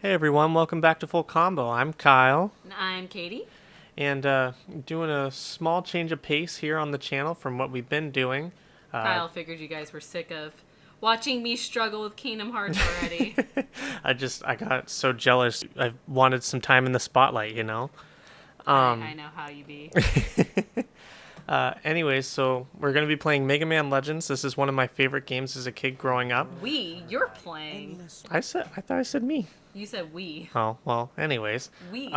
Hey everyone, welcome back to Full Combo. I'm Kyle, And I'm Katie. and doing a small change of pace here on the channel from what we've been doing. Kyle figured you guys were sick of watching me struggle with Kingdom Hearts already. I got so jealous. I wanted some time in the spotlight, you know. I know how you be. Anyways, so we're gonna be playing MegaMan Legends. This is one of my favorite games as a kid growing up. You're playing. I thought I said me. You said we. Oh well. Anyways, We.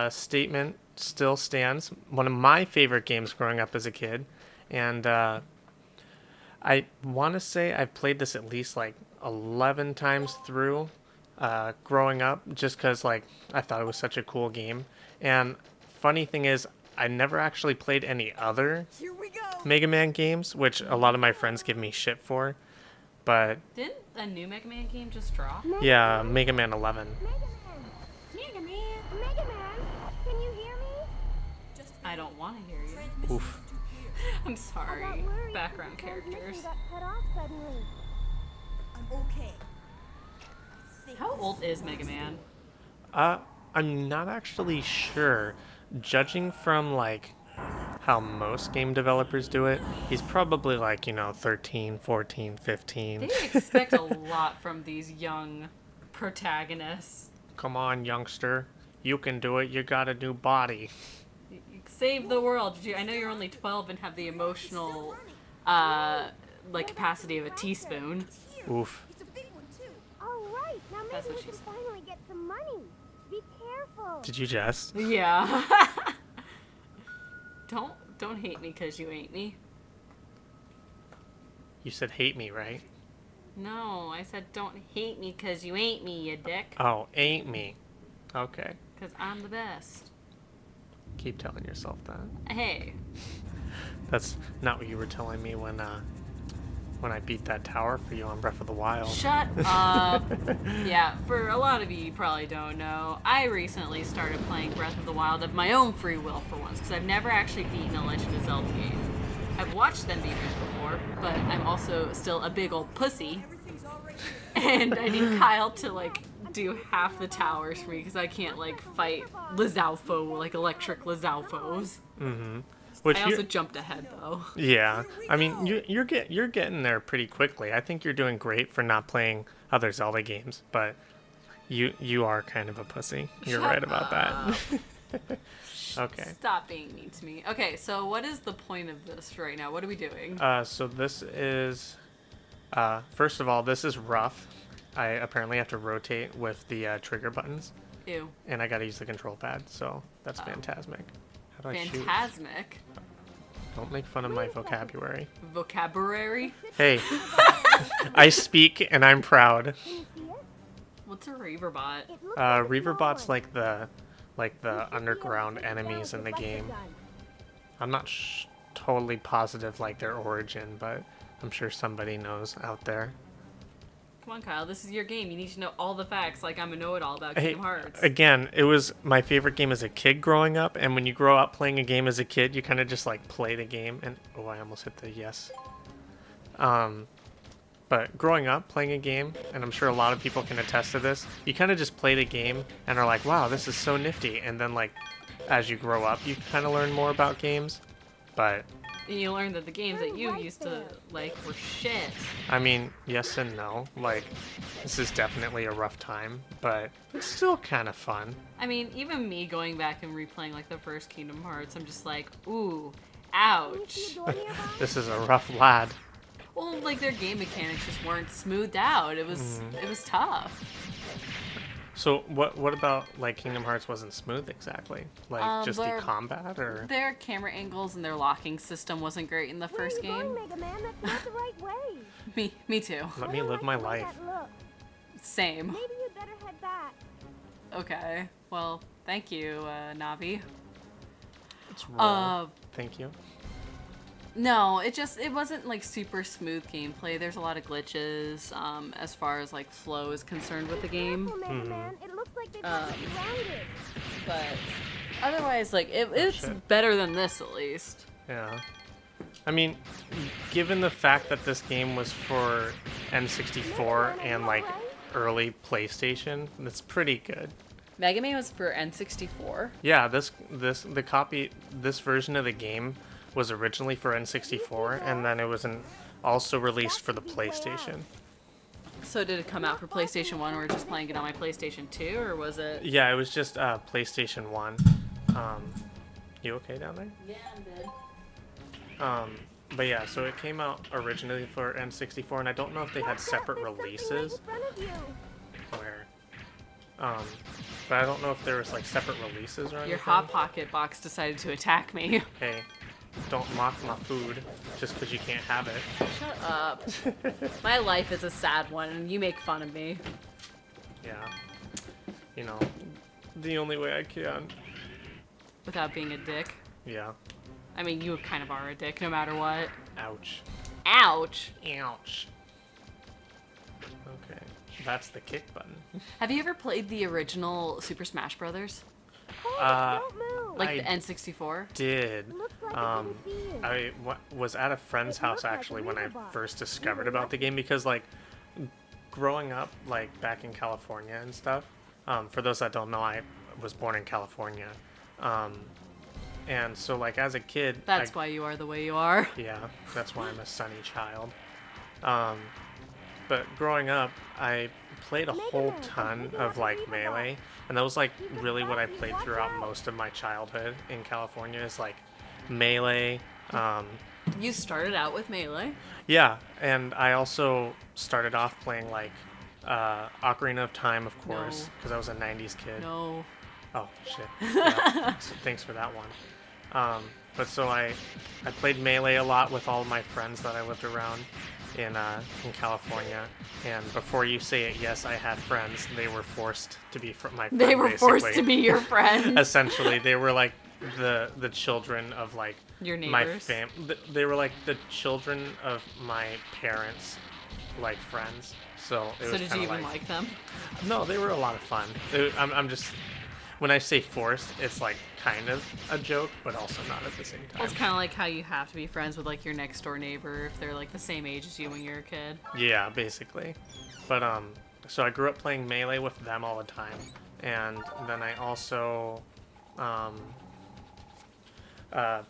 statement still stands. One of my favorite games growing up as a kid, and I want to say I've played this at least like 11 times through growing up, just because like I thought it was such a cool game. And funny thing is, I never actually played any other Mega Man games, which a lot of my friends give me shit for. But Didn't a new Mega Man game just drop? yeah, Mega Man 11. MegaMan, can you hear me? I don't want to hear you. Oof. I'm sorry. Background characters. Got cut off suddenly. I'm okay. How old is Mega Man? I'm not actually sure. Judging from like how most game developers do it, he's probably like, 13, 14, 15. They expect a lot from these young protagonists. Come on, youngster. You can do it. You got a new body. You save the world. I know you're only 12 and have the emotional, capacity of a teaspoon. Oof. It's a big one too. All right, now maybe That's what we she can said. finally get some money. Be careful. Did you jest? Yeah. Don't hate me because you ain't me. You said hate me, right? No, I said don't hate me because you ain't me, you dick. Oh, ain't me. Okay. Because I'm the best. Keep telling yourself that. Hey. That's not what you were telling me when I beat that tower for you on Breath of the Wild. Shut up. Yeah, for a lot of you probably don't know, I recently started playing Breath of the Wild of my own free will for once, because I've never actually beaten a Legend of Zelda game. I've watched them beat it before, but I'm also still a big old pussy, Everything's all right here. and I need Kyle to, do half the towers for me, because I can't, fight Lizalfo, electric Lizalfos. Which I you- also jumped ahead, though. Yeah, I mean you're getting there pretty quickly. I think you're doing great for not playing other Zelda games, but you are kind of a pussy. You're Shut right about that. Okay. Stop being mean to me. Okay, so what is the point of this right now? What are we doing? So this is first of all, this is rough. I apparently have to rotate with the trigger buttons, Ew. and I got to use the control pad. So that's phantasmic. How do I shoot? Phantasmic. Don't make fun of my vocabulary. Vocabulary? Hey, I speak and I'm proud. What's a Reaverbot? It looks like a small Reaverbot's one. like the underground enemies in the game. I'm not totally positive like their origin, but I'm sure somebody knows out there. Come on, Kyle. This is your game. You need to know all the facts like I'm a know-it-all about Hey, Kingdom Hearts. again, it was my favorite game as a kid growing up, and when you grow up playing a game as a kid, you kind of just like play the game. And oh, I almost hit the yes. But growing up playing a game, and I'm sure a lot of people can attest to this, you kind of just play the game and are like, wow, this is so nifty. And then like, as you grow up, you kind of learn more about games. But And you learn that the games that you used to like were shit. I mean, yes and no. Like, this is definitely a rough time, but it's still kind of fun. I mean, even me going back and replaying the first Kingdom Hearts, I'm just like, ooh, ouch. This is a rough lad. Well, their game mechanics just weren't smoothed out. It was tough. So what about like Kingdom Hearts wasn't smooth exactly? Like just the their- combat or Their camera angles and their locking system wasn't great in the Where are first you game. going, Mega Man? That's not the right way. Me too. let I me don't live like my the way life. that looks. Same. Maybe you'd better head back. Okay. Well, thank you, Navi. It's roll. Thank you. No, it wasn't super smooth gameplay. There's a lot of glitches as far as flow is concerned with the game. Careful, Mega Man. It looks like they've got you surrounded. But otherwise, it's shit. better than this at least. Yeah. I mean, given the fact that this game was for N64 and early PlayStation. It's pretty good. MegaMan was for N64. Yeah, this version of the game was originally for N64, and then it was also released for the PlayStation. So did it come out for PlayStation 1 or just playing it on my PlayStation 2, or was it? Yeah, it was just PlayStation 1. You okay down there? Yeah, I'm good. But yeah, so it came out originally for N64, and I don't know if they had separate releases where, but I don't know if there was like separate releases or anything. Your Hot Pocket box decided to attack me. Hey, don't mock my food just because you can't have it. Shut up. My life is a sad one, and you make fun of me. Yeah, you know, the only way I can. Without being a dick. Yeah. I mean, you kind of are a dick, no matter what. Ouch. Ouch. Ouch. Okay, that's the kick button. Have you ever played the original Super Smash Brothers? Don't move. Like I the N64? Did. Looks like it didn't see you. Was at a friend's house actually when I first discovered about the game, because like growing up like back in California and stuff. For those that don't know, I was born in California. And so like as a kid, That's why you are the way you are. yeah, that's why I'm a sunny child. But growing up, I played a whole ton of like Melee, and that was like really what I played throughout most of my childhood in California is like Melee. You started out with Melee? Yeah, and I also started off playing like Ocarina of Time, of course, No. because I was a 90s kid. No. Oh, shit. Yeah. So thanks for that one. But so I played Melee a lot with all of my friends that I lived around in California. And before you say it, yes, I had friends. They were forced to be my friend, They were forced basically. to be your friends. Essentially, they were like the children of like Your my neighbors? They were like the children of my parents, like friends. So it So was did you kinda even like them? No, they were a lot of fun. I'm just, when I say forced, it's like kind of a joke, but also not at the same time. Well, it's kind of like how you have to be friends with like your next door neighbor if they're like the same age as you when you're a kid. Yeah, basically. But so I grew up playing Melee with them all the time, and then I also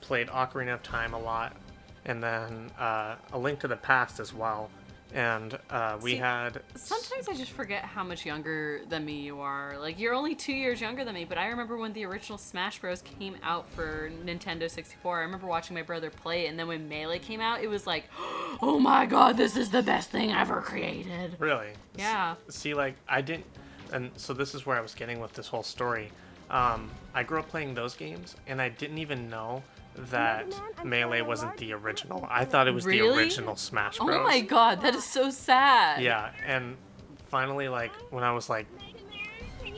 played Ocarina of Time a lot, and then A Link to the Past as well. And we See, had. Sometimes I just forget how much younger than me you are. Like, you're only 2 years younger than me, but I remember when the original Smash Bros. Came out for Nintendo 64. I remember watching my brother play it, and then when Melee came out, it was like, oh my god, this is the best thing ever created. Really? Yeah. See, like, I didn't. And so this is where I was getting with this whole story. I grew up playing those games, and I didn't even know that Melee wasn't the original. I thought it was the Really? original Smash Bros. Oh my god, that is so sad. Yeah, and finally, like, when I was like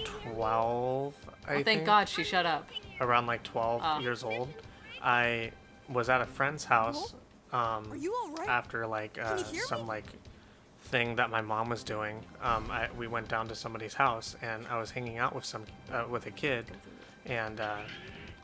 12, I Thank think, god she shut up. around like 12 Oh. years old, I was at a friend's house Are you alright? after like Can you hear some me? like thing that my mom was doing. We went down to somebody's house, and I was hanging out with a kid, and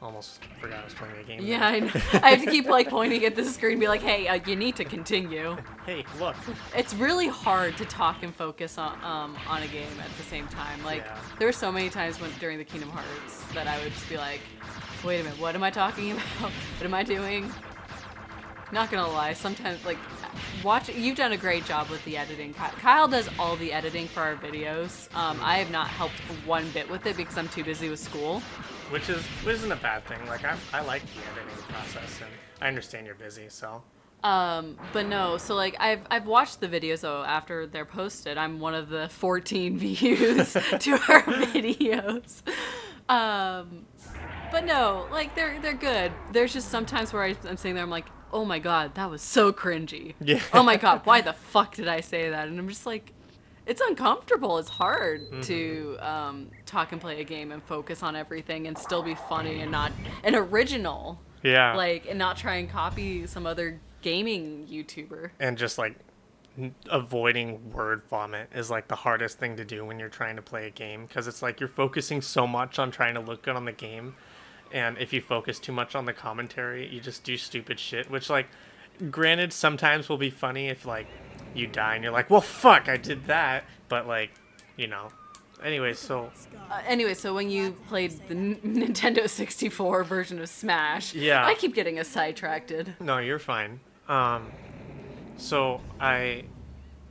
almost forgot I was playing a game. Yeah, there. I know. I have to keep like pointing at the screen and be like, hey, you need to continue. Hey, look. It's really hard to talk and focus on a game at the same time. Like, Yeah. there were so many times during the Kingdom Hearts that I would just be like, wait a minute, what am I talking about? What am I doing? Not gonna lie, sometimes, like, you've done a great job with the editing. Kyle does all the editing for our videos. I have not helped one bit with it because I'm too busy with school. Which isn't a bad thing. Like I like the editing process, and I understand you're busy, so. But no, so like I've watched the videos though after they're posted. I'm one of the 14 views to our videos. But no, like they're good. There's just sometimes where I'm sitting there, I'm like, oh my god, that was so cringy. Yeah. Oh my god, why the fuck did I say that? And I'm just like, it's uncomfortable. It's hard to talk and play a game and focus on everything and still be funny and not an original. Yeah. Like, and not try and copy some other gaming YouTuber. And just like avoiding word vomit is like the hardest thing to do when you're trying to play a game, because it's like you're focusing so much on trying to look good on the game, and if you focus too much on the commentary, you just do stupid shit, which, like, granted, sometimes will be funny if like you die and you're like, well, fuck, I did that, but like you know. Anyway, so Anyway, so when you played the Nintendo 64 version of Smash, Yeah. I keep getting us sidetracked. no, you're fine. So I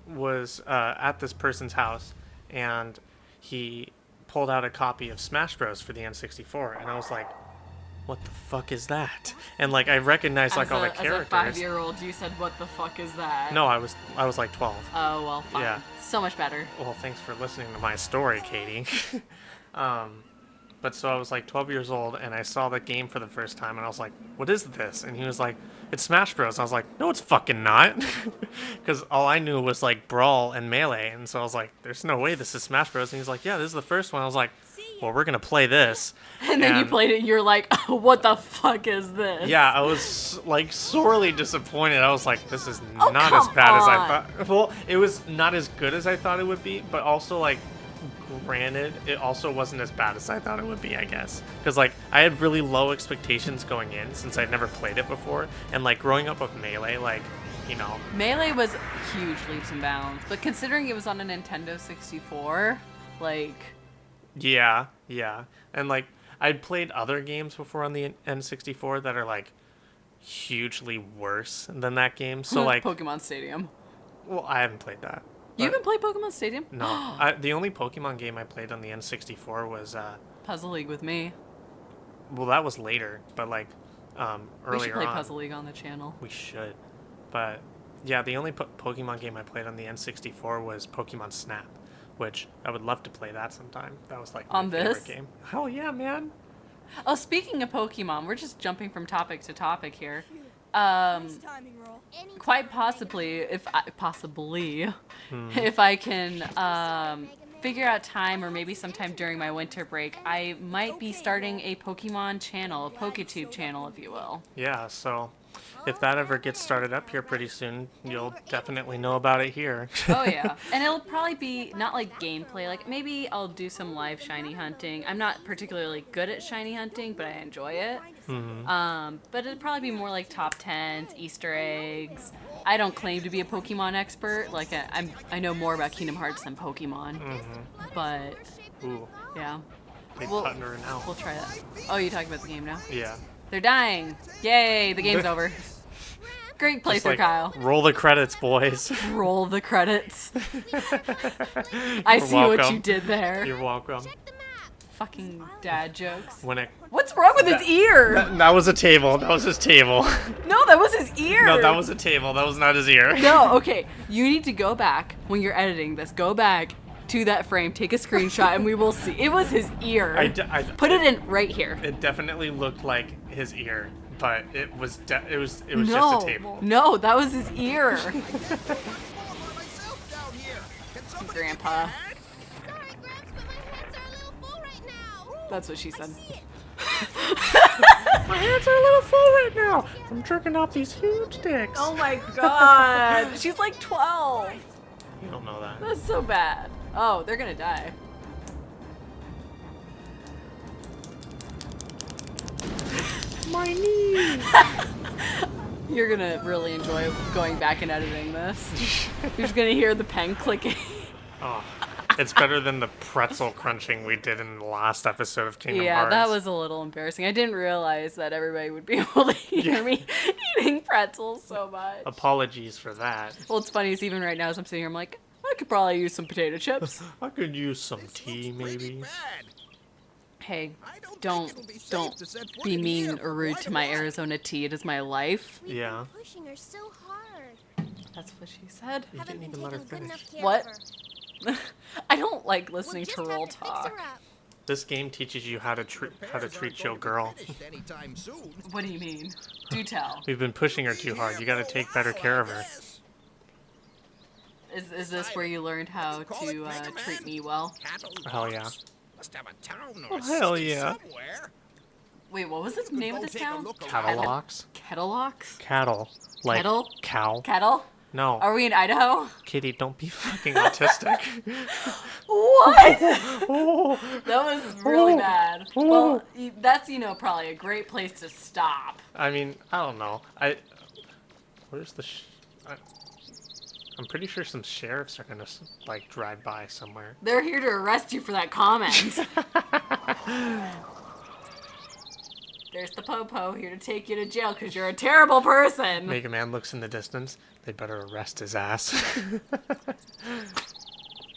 was at this person's house, and he pulled out a copy of Smash Bros for the N64, and I was like, "What the fuck is that?" And like I recognized like all the As a characters. 5-year-old, you said, "What the fuck is that?" No, I was like 12. Oh well, fine. Yeah. So much better. Well, thanks for listening to my story, Katie. But so I was like 12 years old, and I saw the game for the first time, and I was like, "What is this?" And he was like, "It's Smash Bros." I was like, "No, it's fucking not," because all I knew was like Brawl and Melee, and so I was like, "There's no way this is Smash Bros." And he's like, "Yeah, this is the first one." I was like, "Well, we're gonna play this." And then you played it, and you're like, oh, "What the fuck is this?" Yeah, I was like sorely disappointed. I was like, "This is Oh, not as come bad as I on. thought." Well, it was not as good as I thought it would be, but also like, granted, it also wasn't as bad as I thought it would be. I guess because like I had really low expectations going in since I'd never played it before, and like growing up with Melee, like, you know, Melee was huge leaps and bounds, but considering it was on a Nintendo 64, like, yeah, and like I'd played other games before on the N64 that are like hugely worse than that game. So like, Pokemon Stadium. well, I haven't played that. You but- haven't played Pokemon Stadium? No, the only Pokemon game I played on the N64 was Puzzle League with me. well, that was later, but like earlier We should play on. Puzzle League on the channel. We should, but yeah, the only Pokemon game I played on the N64 was Pokemon Snap, which I would love to play that sometime. That was like my On favorite this? game. Hell yeah, man! Oh, speaking of Pokemon, we're just jumping from topic to topic here. Nice timing roll. Quite possibly, if Hmm. I can figure out time, or maybe sometime during my winter break, I might be starting a Pokemon channel, a PokeTube channel, if you will. Yeah, so if that ever gets started up here pretty soon, you'll definitely know about it here. Oh yeah, and it'll probably be not like gameplay. Like maybe I'll do some live shiny hunting. I'm not particularly good at shiny hunting, but I enjoy it. But it'd probably be more like top 10s, Easter eggs. I don't claim to be a Pokemon expert. Like I know more about Kingdom Hearts than Pokemon. But Ooh, yeah, they Well- cutting her now. we'll try that. Oh, you talking about the game now? Yeah. They're dying. Yay, the game's over. Great Just playthrough, like, Kyle. roll the credits, boys. Roll the credits. I You're see what you welcome. did there. You're welcome. Fucking dad jokes. When it What's wrong with his ear? that was a table. That was his table. No, that was his ear. No, that was a table. That was not his ear. No, okay. You need to go back when you're editing this. Go back to that frame, take a screenshot, and we will see. It was his ear. Put it in right here. It definitely looked like his ear, but it was it was No, just a table. no, that was his ear, myself down here. Can somebody Grandpa. Sorry, Gramps, but my hands are a little full right now. That's what she said. My hands are a little full right now. I'm jerking off these huge dicks. Oh my god, she's like 12. You don't know that. That's so bad. Oh, they're gonna die. My knee. You're gonna really enjoy going back and editing this. You're just gonna hear the pen clicking. Oh, it's better than the pretzel crunching we did in the last episode of Kingdom Yeah, Hearts. that was a little embarrassing. I didn't realize that everybody would be able to hear me eating pretzels so much. Apologies for that. Well, it's funny is even right now as I'm sitting here, I'm like, I could probably use some potato chips. I could use some tea, maybe. bad? Hey, I don't think don't it'll be safe don't to set foot be in mean here or for rude quite to a my while. Arizona tea. It is my life. We've Yeah. been pushing her so hard. That's what she said. You Haven't didn't been even let her taking good finish. enough care What? of her. I don't like We'll listening just to have roll to fix her talk. up. This game teaches you how to treat your girl. Anytime soon. What do you mean? Do tell. We've been pushing her too hard. You got to take better care of her. Is this where you learned how to treat me well? Hell yeah. Must have a town Oh, or hell city yeah. somewhere. Wait, what was the name of this town? Cattlelocks? Kettlelocks? Cattle. Like Kettle? cow. Kettle? No. Are we in Idaho? Kitty, don't be fucking autistic. What? Oh, That was really Oh. bad. Oh. Well, that's, probably a great place to stop. I mean, I don't know. Where's the I'm pretty sure some sheriffs are gonna like drive by somewhere. They're here to arrest you for that comment. There's the Popo here to take you to jail because you're a terrible person. Mega Man looks in the distance. They better arrest his ass.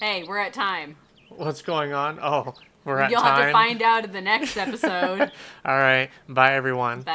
Hey, we're at time. What's going on? Oh, we're at You'll time. have to find out in the next episode. All right. Bye, everyone. Bye.